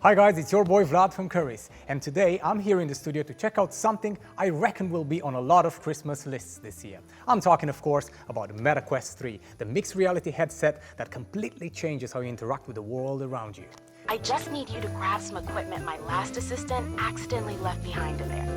Hi guys, it's your boy Vlad from Currys, and today I'm here in the studio to check out something I reckon will be on a lot of Christmas lists this year. I'm talking, of course, about the Meta Quest 3, the mixed reality headset that completely changes how you interact with the world around you. I just need you to grab some equipment my last assistant accidentally left behind in there.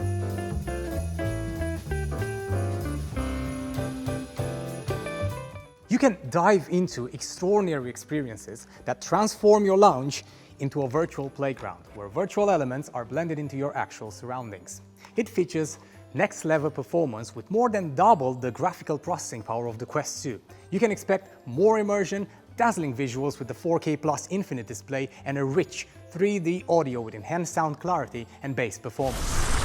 You can dive into extraordinary experiences that transform your lounge into a virtual playground, where virtual elements are blended into your actual surroundings. It features next-level performance with more than double the graphical processing power of the Quest 2. You can expect more immersion, dazzling visuals with the 4K Plus Infinite display, and a rich 3D audio with enhanced sound clarity and bass performance.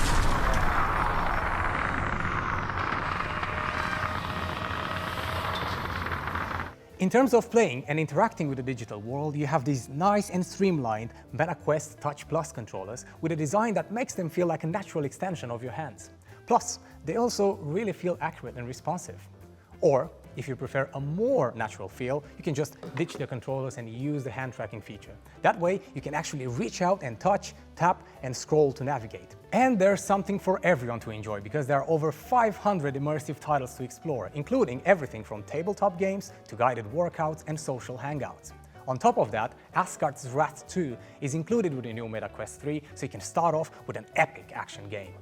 In terms of playing and interacting with the digital world, you have these nice and streamlined Meta Quest Touch Plus controllers with a design that makes them feel like a natural extension of your hands. Plus, they also really feel accurate and responsive. Or, if you prefer a more natural feel, you can just ditch the controllers and use the hand tracking feature. That way, you can actually reach out and touch, tap, and scroll to navigate. And there's something for everyone to enjoy, because there are over 500 immersive titles to explore, including everything from tabletop games to guided workouts and social hangouts. On top of that, Asgard's Wrath 2 is included with the new Meta Quest 3, so you can start off with an epic action game.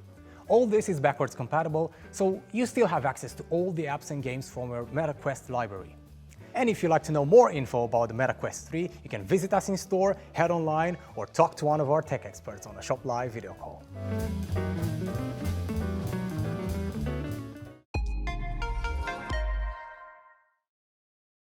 All this is backwards compatible, so you still have access to all the apps and games from your Meta Quest library. And if you'd like to know more info about the Meta Quest 3, you can visit us in store, head online, or talk to one of our tech experts on a Shop Live video call.